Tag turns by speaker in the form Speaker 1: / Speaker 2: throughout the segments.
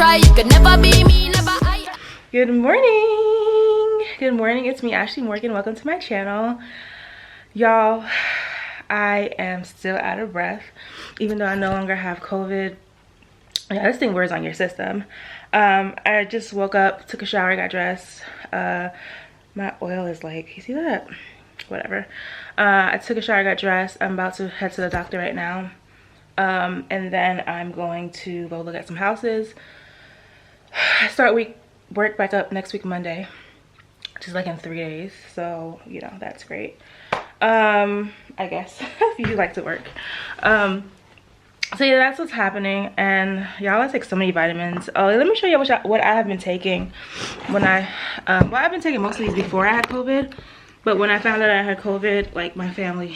Speaker 1: try. You could never be me, never I.
Speaker 2: Good morning. Good morning. It's me, Ashley Morgan. Welcome to my channel. Y'all, I am still out of breath, even though I no longer have COVID. Yeah, this thing wears on your system. I just woke up, took a shower, got dressed. My oil is like, you see that? Whatever. I took a shower, got dressed. I'm about to head to the doctor right now. And then I'm going to go look at some houses. I start work back up next week Monday, which is like in 3 days. So, you know, that's great. I guess if you like to work. So yeah, that's what's happening. And y'all, I take so many vitamins. Oh, let me show you what I have been taking when I well, I've been taking most of these before I had COVID, but when I found out I had COVID, like, my family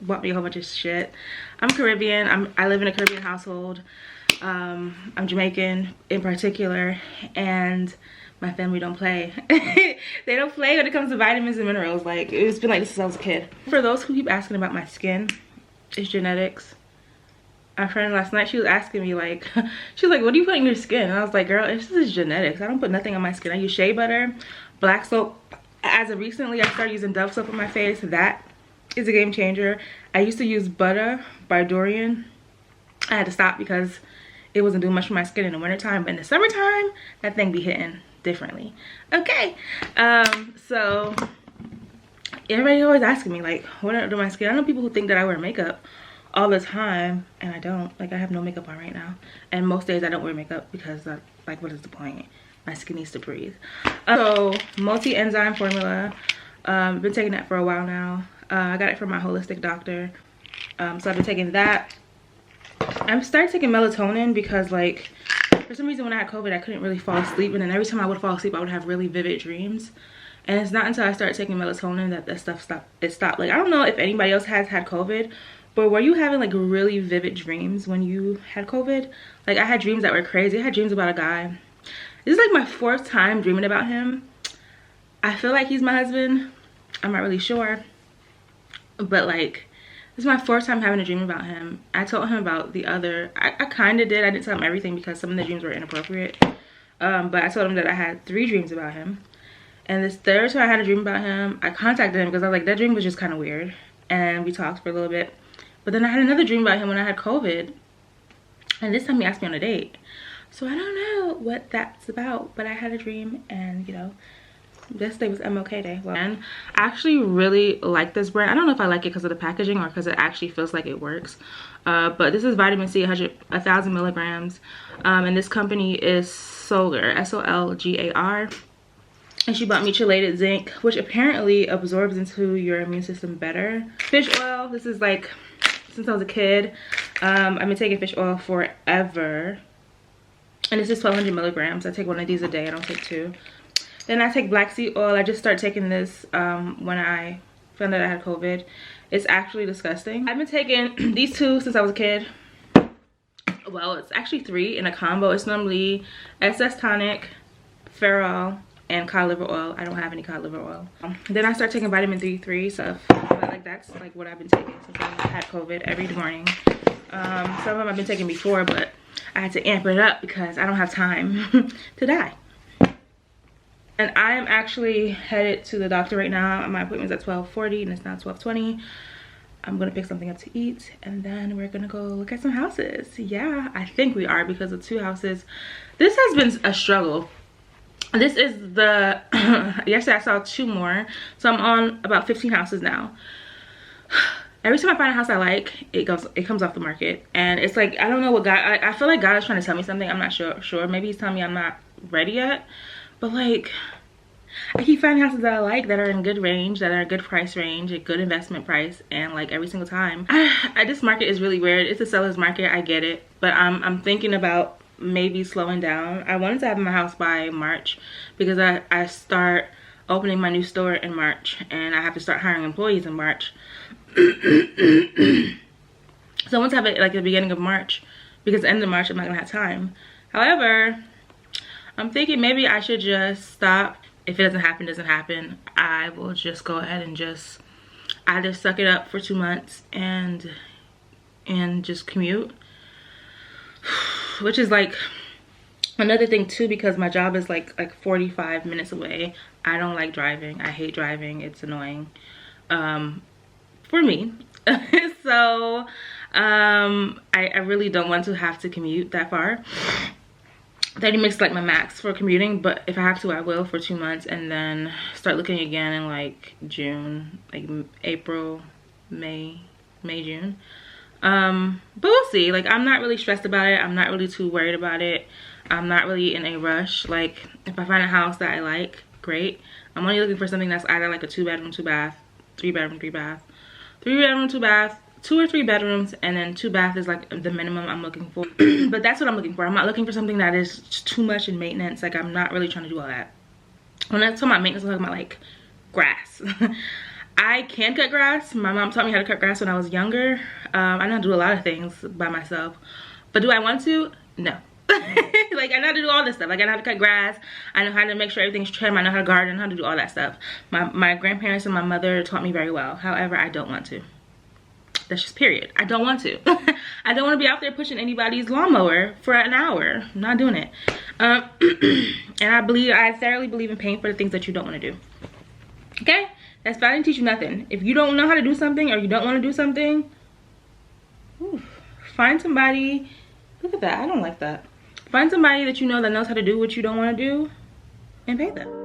Speaker 2: bought me a whole bunch of shit. I'm Caribbean. I live in a Caribbean household. I'm Jamaican in particular, and my family don't play. They don't play when it comes to vitamins and minerals. Like, it's been like this since I was a kid. For those who keep asking about my skin, it's genetics. My friend last night, she was asking me, like, she was like, what do you put in your skin? And I was like, girl, this is genetics. I don't put nothing on my skin. I use shea butter, black soap. As of recently, I started using Dove soap on my face. That is a game changer. I used to use butter by Dorian. I had to stop because it wasn't doing much for my skin in the wintertime, but in the summertime, that thing be hitting differently. Okay, so everybody always asking me, like, what do I do with my skin? I know people who think that I wear makeup all the time, and I don't. Like, I have no makeup on right now, and most days I don't wear makeup because, like, what is the point? My skin needs to breathe. So multi-enzyme formula, been taking that for a while now. I got it from my holistic doctor. So I've been taking that. I started taking melatonin because, like, for some reason when I had COVID, I couldn't really fall asleep, and then every time I would fall asleep, I would have really vivid dreams. And it's not until I started taking melatonin that stuff stopped. Like, I don't know if anybody else has had COVID, but were you having, like, really vivid dreams when you had COVID? Like, I had dreams that were crazy. I had dreams about a guy. This is like my 4th time dreaming about him. I feel like he's my husband. I'm not really sure, but, like, this is my 4th time having a dream about him. I told him about the other, I kind of did. I didn't tell him everything because some of the dreams were inappropriate. But I told him that I had 3 dreams about him. And this 3rd time I had a dream about him, I contacted him because I was like, that dream was just kind of weird. And we talked for a little bit. But then I had another dream about him when I had COVID. And this time he asked me on a date. So I don't know what that's about. But I had a dream, and, you know, this day was MLK Day. Well, and I actually really like this brand. I don't know if I like it because of the packaging or because it actually feels like it works. But this is vitamin C, 1,000 milligrams. And this company is Solgar, S-O-L-G-A-R. And she bought me chelated zinc, which apparently absorbs into your immune system better. Fish oil, this is like, since I was a kid, I've been taking fish oil forever. And this is 1,200 milligrams. I take 1 of these a day. I don't take 2. Then I take black seed oil. I just started taking this when I found out I had COVID. It's actually disgusting. I've been taking these 2 since I was a kid. Well, it's actually 3 in a combo. It's normally SS tonic, Ferrol, and cod liver oil. I don't have any cod liver oil. Then I start taking vitamin D3 stuff. But, like, that's like what I've been taking since I had COVID every morning. Some of them I've been taking before, but I had to amp it up because I don't have time to die. And I am actually headed to the doctor right now. My appointment's at 12:40 and it's now 12:20. I'm gonna pick something up to eat, and then we're gonna go look at some houses. Yeah, I think we are, because of 2 houses. This has been a struggle. This is the yesterday I saw 2 more, so I'm on about 15 houses now. Every time I find a house I like, it comes off the market, and it's like, I don't know what God, I feel like God is trying to tell me something. I'm not sure. Maybe he's telling me I'm not ready yet, but, like, I keep finding houses that I like, that are in good range, that are a good price range, a good investment price, and, like, every single time. This market is really weird. It's a seller's market, I get it, but I'm thinking about maybe slowing down. I wanted to have my house by March because I start opening my new store in March, and I have to start hiring employees in March. So I want to have it like at the beginning of March, because at the end of March I'm not gonna have time. However, I'm thinking maybe I should just stop. If it doesn't happen, doesn't happen. I will just go ahead and just either suck it up for 2 months and just commute, which is like Another thing too, because my job is like 45 minutes away, I don't like driving. I hate driving. It's annoying for me. So I really don't want to have to commute that far. 30 minutes is like my max for commuting, but if I have to, I will for 2 months, and then start looking again in like June, like April, May, June. But we'll see. Like, I'm not really stressed about it. I'm not really too worried about it. I'm not really in a rush. Like, if I find a house that I like, great. I'm only looking for something that's either like a 2-bedroom, 2-bath, 3-bedroom, 3-bath, 3-bedroom, 2-bath, 2 or 3 bedrooms, and then 2 bath is like the minimum I'm looking for. But that's what I'm looking for. I'm not looking for something that is too much in maintenance. Like, I'm not really trying to do all that. When I talk about maintenance, I'm talking about like grass. I can cut grass. My mom taught me how to cut grass when I was younger. I know how to do a lot of things by myself, but do I want to? No. Like, I know how to do all this stuff. Like, I know how to cut grass. I know how to make sure everything's trimmed. I know how to garden, how to do all that stuff. My grandparents and my mother taught me very well. However, I don't want to. That's just period. I don't want to. I don't want to be out there pushing anybody's lawnmower for an hour. I'm not doing it. And I thoroughly believe in paying for the things that you don't want to do. Okay? That's fine. I didn't teach you nothing. If you don't know how to do something, or you don't want to do something, find somebody. Look at that. I don't like that. Find somebody that you know that knows how to do what you don't want to do, and pay them.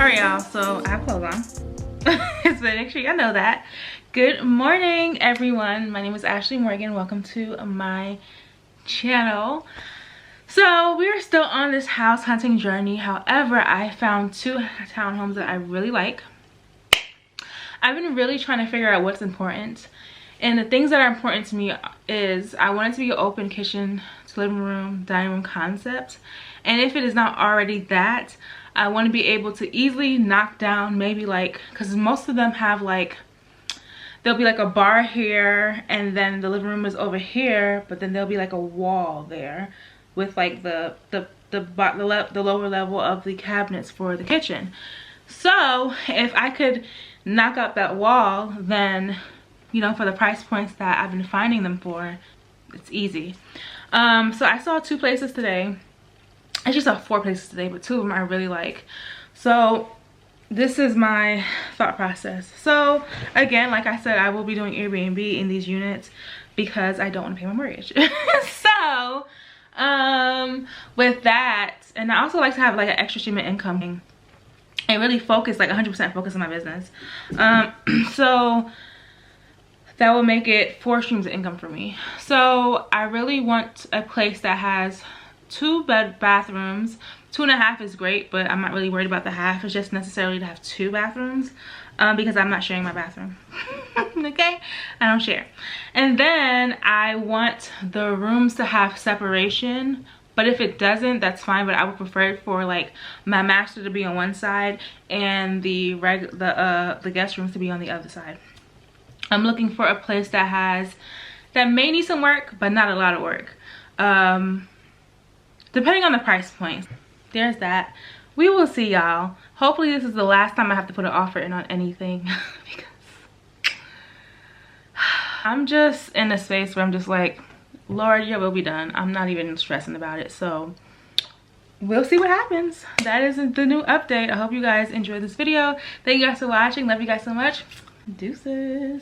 Speaker 2: Alright y'all, so I have clothes on. So make sure y'all know that. Good morning everyone. My name is Ashley Morgan. Welcome to my channel. So we're still on this house hunting journey. However, I found 2 townhomes that I really like. I've been really trying to figure out what's important. And the things that are important to me is I want it to be an open kitchen to living room, dining room concept. And if it is not already that, I want to be able to easily knock down maybe like, because most of them have like, there'll be like a bar here and then the living room is over here, but then there'll be like a wall there with like the lower level of the cabinets for the kitchen. So if I could knock out that wall, then, you know, for the price points that I've been finding them for, it's easy. So I saw 2 places today. I actually saw 4 places today, but 2 of them I really like. So this is my thought process. So again, like I said, I will be doing Airbnb in these units because I don't want to pay my mortgage. So with that, and I also like to have like an extra stream of income and really focus, like 100% focus on my business. So that will make it 4 streams of income for me. So I really want a place that has 2 bathrooms. 2.5 is great, but I'm not really worried about the half. It's just necessarily to have 2 bathrooms because I'm not sharing my bathroom. Okay, I don't share. And then I want the rooms to have separation, but if it doesn't, that's fine. But I would prefer it for like my master to be on one side and the guest rooms to be on the other side. I'm looking for a place that may need some work, but not a lot of work. Depending on the price point. There's that. We will see y'all. Hopefully this is the last time I have to put an offer in on anything. Because I'm just in a space where I'm just like, Lord, your will be done. I'm not even stressing about it. So we'll see what happens. That is the new update. I hope you guys enjoyed this video. Thank you guys for watching. Love you guys so much. Deuces.